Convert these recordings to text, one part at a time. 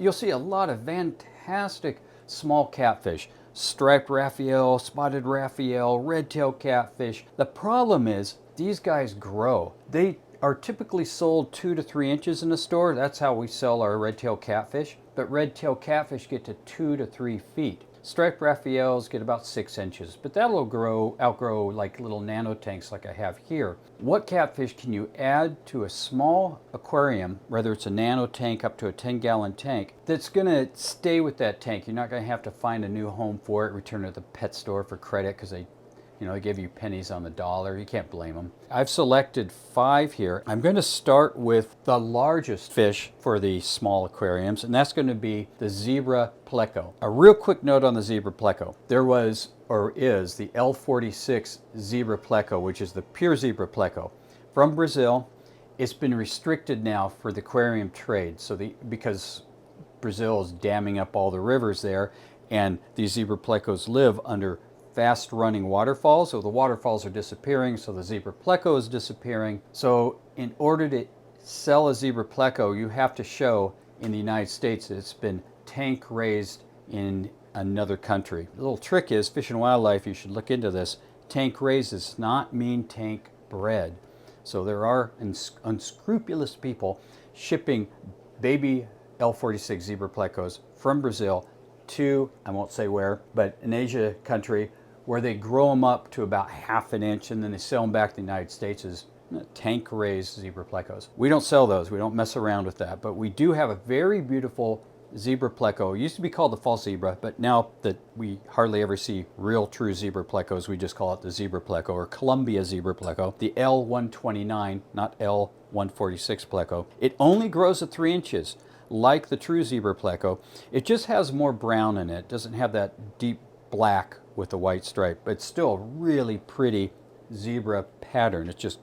you'll see a lot of fantastic small catfish. Striped Raphael, spotted Raphael, red-tailed catfish. The problem is these guys grow. They are typically sold 2 to 3 inches in the store. That's how we sell our red-tailed catfish. But red-tailed catfish get to 2 to 3 feet. Striped Raphaels get about 6 inches, but that'll outgrow like little nano tanks like I have here. What catfish can you add to a small aquarium, whether it's a nano tank up to a 10-gallon tank, that's gonna stay with that tank? You're not gonna have to find a new home for it, return it to the pet store for credit because they give you pennies on the dollar. You can't blame them. I've selected 5 here. I'm going to start with the largest fish for the small aquariums, and that's going to be the Zebra Pleco. A real quick note on the Zebra Pleco. There was, or is, the L46 Zebra Pleco, which is the pure Zebra Pleco from Brazil. It's been restricted now for the aquarium trade, because Brazil is damming up all the rivers there, and these Zebra Plecos live under fast running waterfalls. So the waterfalls are disappearing, so the Zebra Pleco is disappearing. So in order to sell a Zebra Pleco, you have to show in the United States that it's been tank raised in another country. The little trick is, Fish and Wildlife, you should look into this. Tank raised does not mean tank bred. So there are unscrupulous people shipping baby L46 Zebra Plecos from Brazil to, I won't say where, but an Asia country, where they grow them up to about 1/2 inch and then they sell them back to the United States as tank-raised Zebra Plecos. We don't sell those. We don't mess around with that. But we do have a very beautiful Zebra Pleco. It used to be called the false zebra, but now that we hardly ever see real true Zebra Plecos, we just call it the Zebra Pleco or Columbia Zebra Pleco. The L129, not L146 Pleco. It only grows at 3 inches. Like the true Zebra Pleco, it just has more brown in it. It doesn't have that deep black with the white stripe, but it's still a really pretty zebra pattern. It's just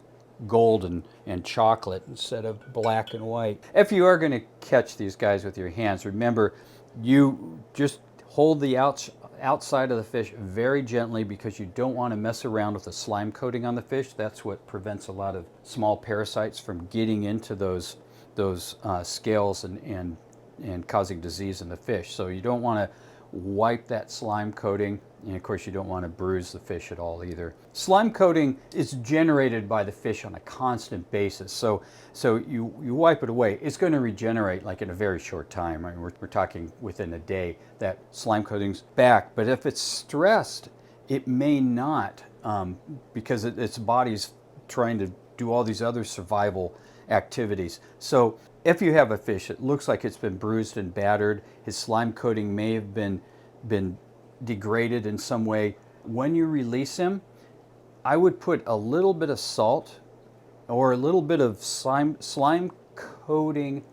gold and chocolate instead of black and white. If you are going to catch these guys with your hands, remember, you just hold the outside of the fish very gently, because you don't want to mess around with the slime coating on the fish. That's what prevents a lot of small parasites from getting into those scales and causing disease in the fish. So you don't want to wipe that slime coating, and of course you don't want to bruise the fish at all either. Slime coating is generated by the fish on a constant basis, so you wipe it away. It's going to regenerate like in a very short time. I mean, we're talking within a day that slime coating's back. But if it's stressed, it may not, because its body's trying to do all these other survival activities. So if you have a fish that looks like it's been bruised and battered, his slime coating may have been degraded in some way, when you release him, I would put a little bit of salt or a little bit of slime coating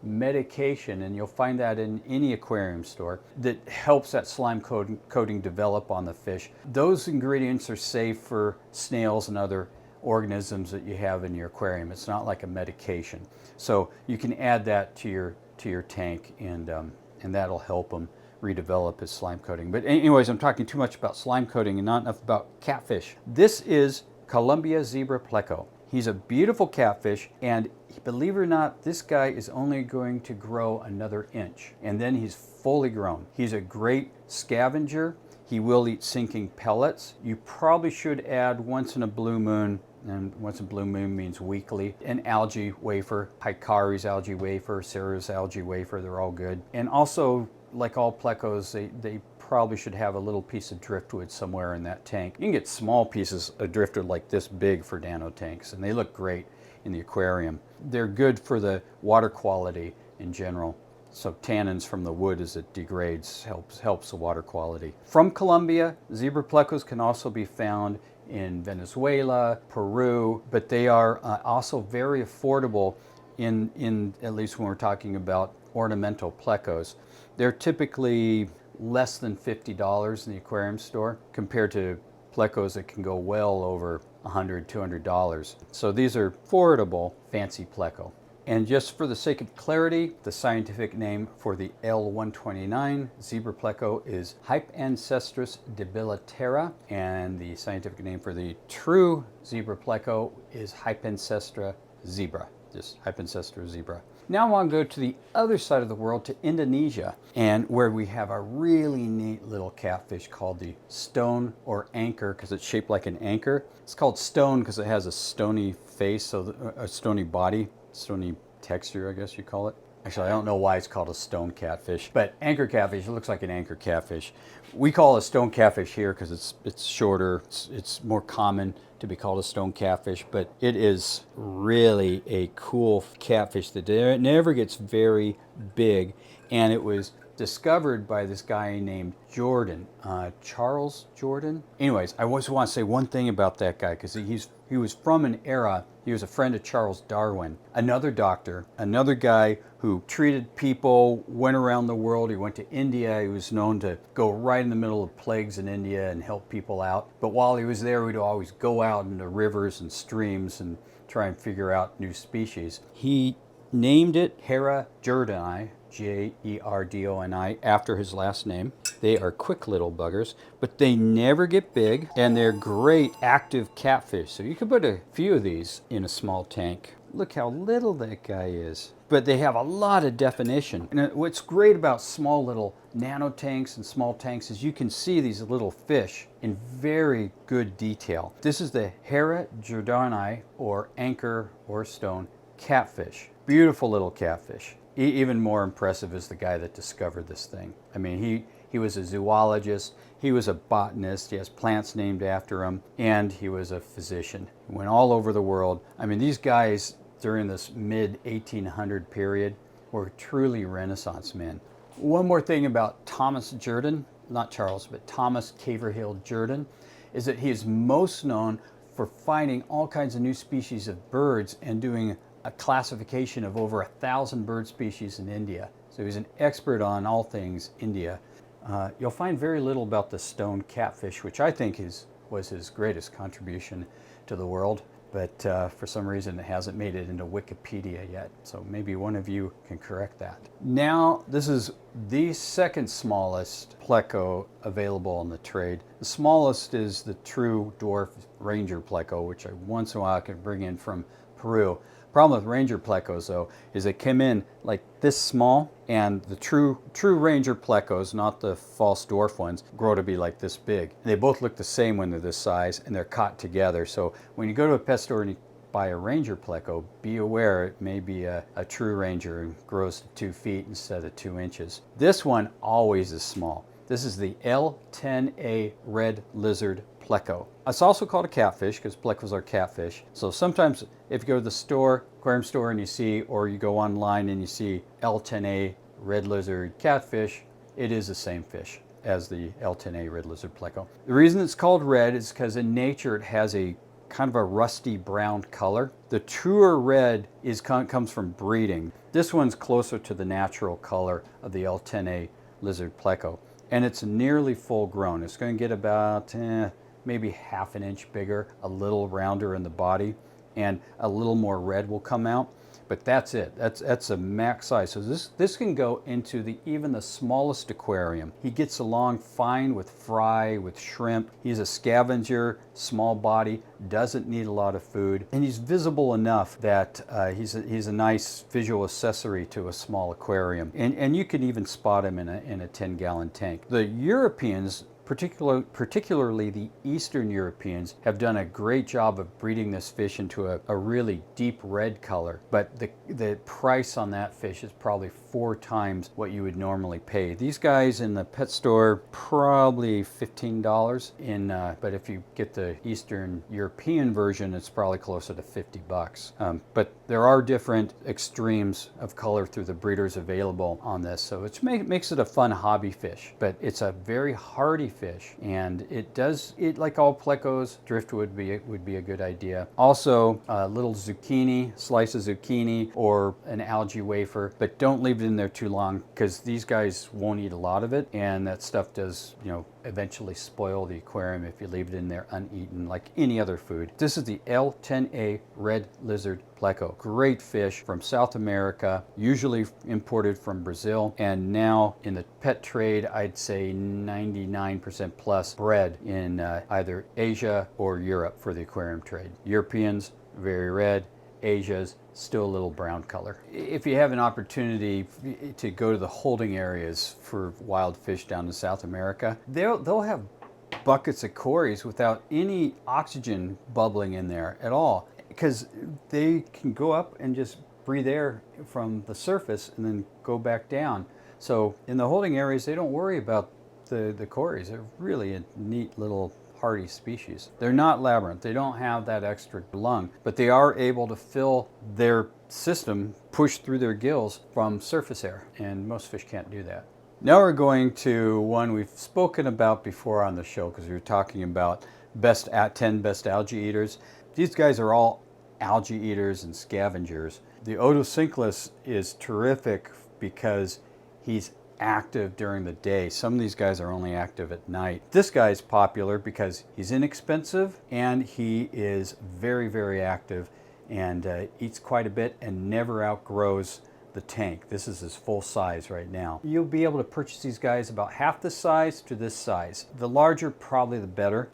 medication, and you'll find that in any aquarium store, that helps that slime coating develop on the fish. Those ingredients are safe for snails and other organisms that you have in your aquarium. It's not like a medication. So you can add that to your tank, and that'll help them redevelop his slime coating. But anyways, I'm talking too much about slime coating and not enough about catfish. This is Columbia Zebra Pleco. He's a beautiful catfish, and believe it or not, this guy is only going to grow another inch, and then he's fully grown. He's a great scavenger. He will eat sinking pellets. You probably should add once in a blue moon, and once in a blue moon means weekly, an algae wafer, Hikari's algae wafer, Sarah's algae wafer, they're all good. And also, like all plecos, they probably should have a little piece of driftwood somewhere in that tank. You can get small pieces of driftwood like this big for nano tanks, and they look great in the aquarium. They're good for the water quality in general. So tannins from the wood as it degrades helps the water quality. From Colombia, Zebra Plecos can also be found in Venezuela, Peru, but they are also very affordable in at least when we're talking about ornamental plecos. They're typically less than $50 in the aquarium store compared to plecos that can go well over $100, $200. So these are affordable, fancy pleco. And just for the sake of clarity, the scientific name for the L129 Zebra Pleco is Hypancestris debilitera, and the scientific name for the true Zebra Pleco is Hypancestra zebra, just Hypancestra zebra. Now I want to go to the other side of the world, to Indonesia, and where we have a really neat little catfish called the stone or anchor, because it's shaped like an anchor. It's called stone because it has a stony face, so a stony body, stony texture, I guess you call it. Actually, I don't know why it's called a stone catfish, but anchor catfish, it looks like an anchor catfish. We call it a stone catfish here because it's shorter. It's more common to be called a stone catfish, but it is really a cool catfish that never gets very big, and it was discovered by this guy named Jordan, Charles Jordan. Anyways, I just want to say one thing about that guy, because he was from an era, he was a friend of Charles Darwin, another doctor, another guy who treated people, went around the world. He went to India. He was known to go right in the middle of plagues in India and help people out. But while he was there, he'd always go out into rivers and streams and try and figure out new species. He named it Hera jordani, Jerdoni, after his last name. They are quick little buggers, but they never get big, and they're great active catfish. So you could put a few of these in a small tank. Look how little that guy is. But they have a lot of definition. And what's great about small little nano tanks and small tanks is you can see these little fish in very good detail. This is the Hera jordani, or anchor or stone catfish. Beautiful little catfish. Even more impressive is the guy that discovered this thing. I mean, he was a zoologist, he was a botanist, he has plants named after him, and he was a physician. He went all over the world. I mean, these guys during this mid-1800 period were truly Renaissance men. One more thing about Thomas Jordan, not Charles, but Thomas Caverhill Jordan, is that he is most known for finding all kinds of new species of birds and doing a classification of over 1,000 bird species in India. So he's an expert on all things India. You'll find very little about the stone catfish, which I think was his greatest contribution to the world, but for some reason it hasn't made it into Wikipedia yet. So maybe one of you can correct that. Now, this is the second smallest pleco available in the trade. The smallest is the true dwarf Ranger Pleco, which I once in a while can bring in from Peru. Problem with Ranger Plecos, though, is they come in like this small, and the true Ranger Plecos, not the false dwarf ones, grow to be like this big. And they both look the same when they're this size, and they're caught together. So when you go to a pet store and you buy a Ranger Pleco, be aware it may be a true Ranger and grows to 2 feet instead of 2 inches. This one always is small. This is the L10A Red Lizard Pleco. It's also called a catfish because plecos are catfish. So sometimes if you go to the store, aquarium store, and you see, or you go online and you see L10A Red Lizard Catfish, it is the same fish as the L10A Red Lizard Pleco. The reason it's called red is because in nature it has a kind of a rusty brown color. The truer red comes from breeding. This one's closer to the natural color of the L10A Lizard Pleco. And it's nearly full grown. It's going to get about maybe ½ an inch bigger, a little rounder in the body, and a little more red will come out. But that's it. That's a max size. So this can go into even the smallest aquarium. He gets along fine with fry, with shrimp. He's a scavenger, small body, doesn't need a lot of food, and he's visible enough that he's a nice visual accessory to a small aquarium. And you can even spot him in a 10-gallon tank. The Europeans, particularly the Eastern Europeans, have done a great job of breeding this fish into a really deep red color, but the price on that fish is probably 4 times what you would normally pay. These guys in the pet store, probably $15, but if you get the Eastern European version, it's probably closer to $50. But there are different extremes of color through the breeders available on this, so it makes it a fun hobby fish, but it's a very hardy fish, and it like all plecos, driftwood would be a good idea. Also, a little zucchini, slice of zucchini, or an algae wafer, but don't leave it in there too long because these guys won't eat a lot of it, and that stuff does, eventually spoil the aquarium if you leave it in there uneaten like any other food. This is the L10A Red Lizard Pleco. Great fish from South America, usually imported from Brazil, and now in the pet trade, I'd say 99% plus bred in either Asia or Europe for the aquarium trade. Europeans, very red. Asia's still a little brown color. If you have an opportunity to go to the holding areas for wild fish down in South America, they'll have buckets of cories without any oxygen bubbling in there at all, because they can go up and just breathe air from the surface and then go back down. So in the holding areas, they don't worry about the cories. They're really a neat little hardy species. They're not labyrinth. They don't have that extra lung, but they are able to fill their system, push through their gills from surface air, and most fish can't do that. Now we're going to one we've spoken about before on the show, because we were talking about 10 best algae eaters. These guys are all algae eaters and scavengers. The Otocinclus is terrific because he's active during the day. Some of these guys are only active at night. This guy's popular because he's inexpensive and he is very, very active and eats quite a bit and never outgrows the tank. This is his full size right now. You'll be able to purchase these guys about half the size to this size. The larger, probably the better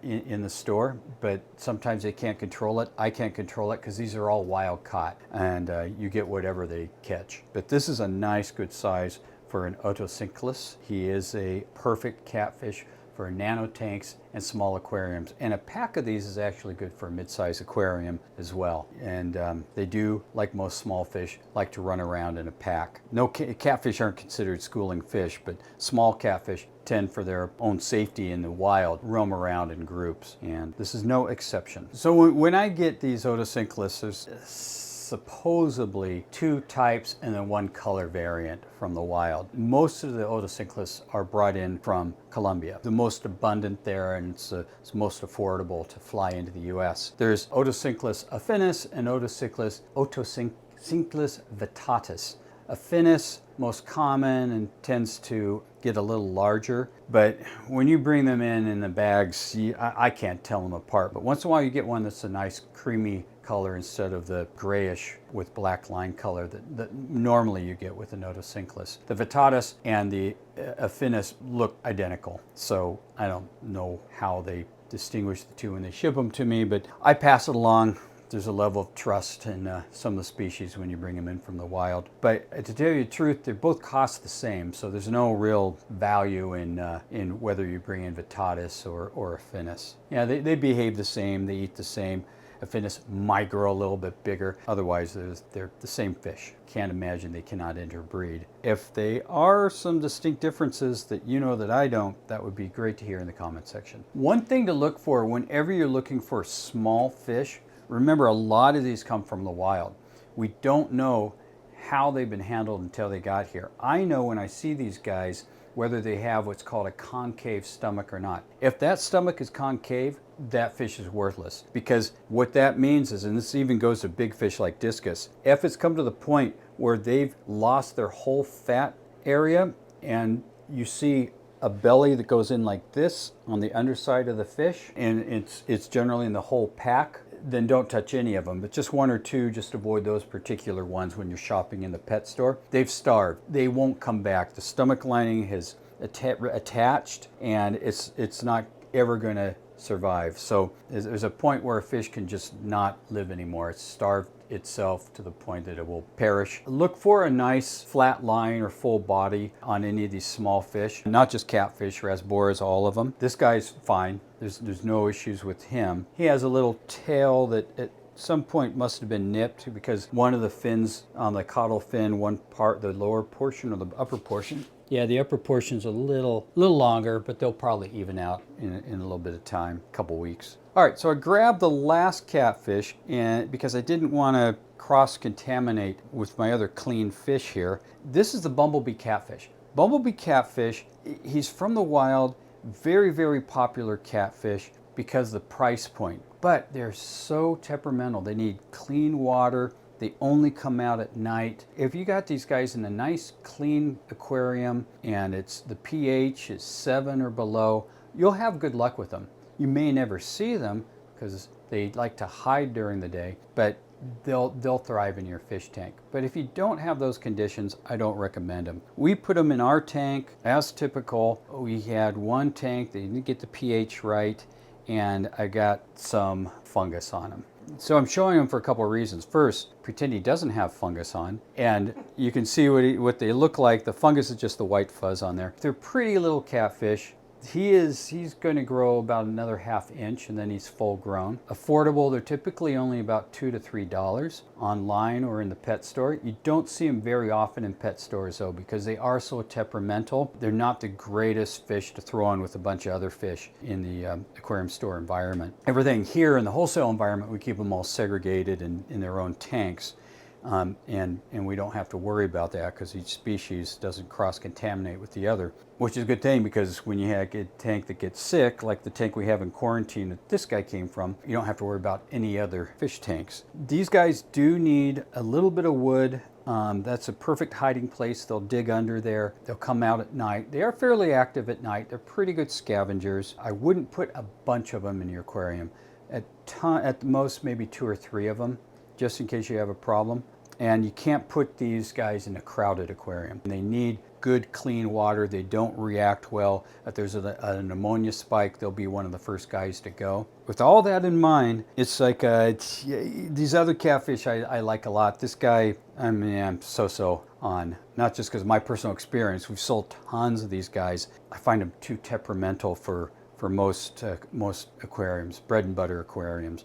in the store, but sometimes they can't control it. I can't control it because these are all wild caught, and you get whatever they catch. But this is a nice, good size for an Otocinclus. He is a perfect catfish for nano tanks and small aquariums. And a pack of these is actually good for a mid-sized aquarium as well. And they do, like most small fish, like to run around in a pack. No, catfish aren't considered schooling fish, but small catfish tend, for their own safety in the wild, roam around in groups. And this is no exception. So when I get these Otocinclus, there's supposedly 2 types and then 1 color variant from the wild. Most of the Otocinclus are brought in from Colombia. The most abundant there, and it's most affordable to fly into the US. There's Otocinclus affinis and Otocinclus vittatus. Affinis, most common and tends to get a little larger, but when you bring them in the bags, I can't tell them apart. But once in a while you get one that's a nice creamy color instead of the grayish with black line color that normally you get with an Otocinclus. The vittatus and the affinis look identical, so I don't know how they distinguish the two when they ship them to me, but I pass it along. There's a level of trust in some of the species when you bring them in from the wild. But to tell you the truth, they both cost the same, so there's no real value in whether you bring in vittatus or affinis. Yeah, they behave the same, they eat the same. Affinis might grow a little bit bigger. Otherwise, they're the same fish. Can't imagine they cannot interbreed. If they are some distinct differences that you know that I don't, that would be great to hear in the comment section. One thing to look for whenever you're looking for small fish, remember, a lot of these come from the wild. We don't know how they've been handled until they got here. I know when I see these guys whether they have what's called a concave stomach or not. If that stomach is concave, that fish is worthless, because what that means is, and this even goes to big fish like discus, if it's come to the point where they've lost their whole fat area and you see a belly that goes in like this on the underside of the fish, and it's generally in the whole pack, then don't touch any of them, but just 1 or 2, just avoid those particular ones when you're shopping in the pet store. They've starved. They won't come back. The stomach lining has attached, and it's not ever going to survive. So there's a point where a fish can just not live anymore. It's starved itself to the point that it will perish. Look for a nice flat line or full body on any of these small fish, not just catfish, rasboras, all of them. This guy's fine. There's no issues with him. He has a little tail that at some point must have been nipped, because one of the fins on the caudal fin, one part, the lower portion or the upper portion, yeah, the upper portion's a little longer, but they'll probably even out in a little bit of time, a couple weeks. All right, so I grabbed the last catfish, and because I didn't want to cross-contaminate with my other clean fish here. This is the Bumblebee Catfish. Bumblebee Catfish, he's from the wild, very, very popular catfish because of the price point, but they're so temperamental. They need clean water. They only come out at night. If you got these guys in a nice clean aquarium and the pH is 7 or below, you'll have good luck with them. You may never see them because they like to hide during the day, but they'll thrive in your fish tank. But if you don't have those conditions, I don't recommend them. We put them in our tank as typical. We had one tank, they didn't get the pH right, and I got some fungus on them. So I'm showing him for a couple of reasons. First, pretend he doesn't have fungus on, and you can see what they look like. The fungus is just the white fuzz on there. They're pretty little catfish. He's going to grow about another ½ inch, and then he's full grown. Affordable, they're typically only about $2 to $3 online or in the pet store. You don't see them very often in pet stores though, because they are so temperamental. They're not the greatest fish to throw in with a bunch of other fish in the aquarium store environment. Everything here in the wholesale environment, we keep them all segregated in their own tanks. And we don't have to worry about that because each species doesn't cross-contaminate with the other, which is a good thing, because when you have a tank that gets sick, like the tank we have in quarantine that this guy came from, you don't have to worry about any other fish tanks. These guys do need a little bit of wood. That's a perfect hiding place. They'll dig under there. They'll come out at night. They are fairly active at night. They're pretty good scavengers. I wouldn't put a bunch of them in your aquarium. At the most, maybe 2 or 3 of them, just in case you have a problem. And you can't put these guys in a crowded aquarium. They need good, clean water. They don't react well. If there's an ammonia spike, they'll be one of the first guys to go. With all that in mind, it's like these other catfish I like a lot. This guy, I mean, I'm so on. Not just because of my personal experience. We've sold tons of these guys. I find them too temperamental for most aquariums, bread and butter aquariums.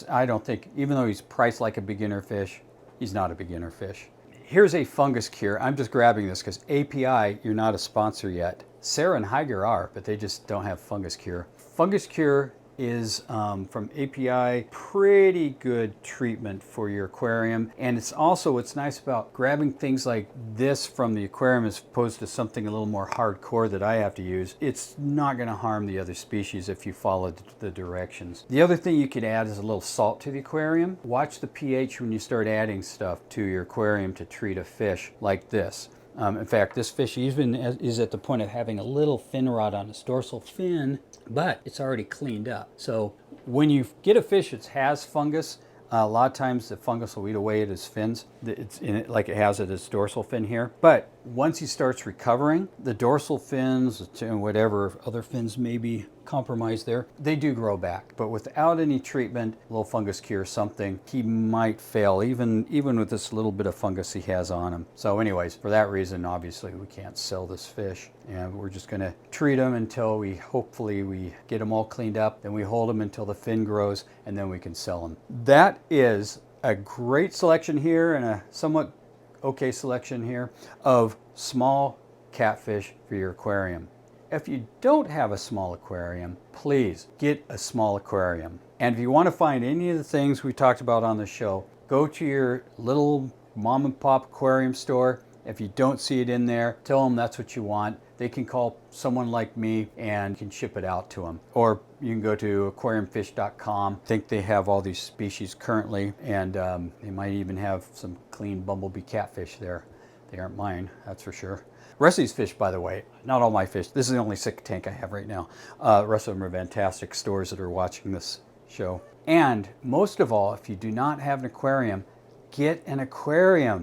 I don't think, even though he's priced like a beginner fish, he's not a beginner fish. Here's a Fungus Cure. I'm just grabbing this because API, you're not a sponsor yet. Sarah and Higer are, but they just don't have Fungus Cure. Fungus Cure is from API, pretty good treatment for your aquarium. And it's also, what's nice about grabbing things like this from the aquarium as opposed to something a little more hardcore that I have to use, it's not going to harm the other species if you follow the directions. The other thing you could add is a little salt to the aquarium. Watch the pH when you start adding stuff to your aquarium to treat a fish like this. In fact, this fish even is at the point of having a little fin rot on its dorsal fin, but it's already cleaned up. So when you get a fish that has fungus, a lot of times the fungus will eat away at his fins. It's in it like it has at his dorsal fin here. But once he starts recovering, the dorsal fins and whatever other fins may be compromised there, they do grow back. But without any treatment, a little Fungus Cure or something, he might fail even with this little bit of fungus he has on him. So anyways, for that reason, obviously we can't sell this fish. And we're just gonna treat him until hopefully we get him all cleaned up. Then we hold him until the fin grows, and then we can sell him. That is a great selection here and a somewhat okay selection here of small catfish for your aquarium. If you don't have a small aquarium, please get a small aquarium. And if you want to find any of the things we talked about on the show, go to your little mom and pop aquarium store. If you don't see it in there, tell them that's what you want. They can call someone like me and can ship it out to them. Or you can go to aquariumfish.com. I think they have all these species currently, and they might even have some clean Bumblebee Catfish there. They aren't mine, that's for sure. The rest of these fish, by the way, not all my fish. This is the only sick tank I have right now. The rest of them are fantastic stores that are watching this show. And most of all, if you do not have an aquarium, get an aquarium.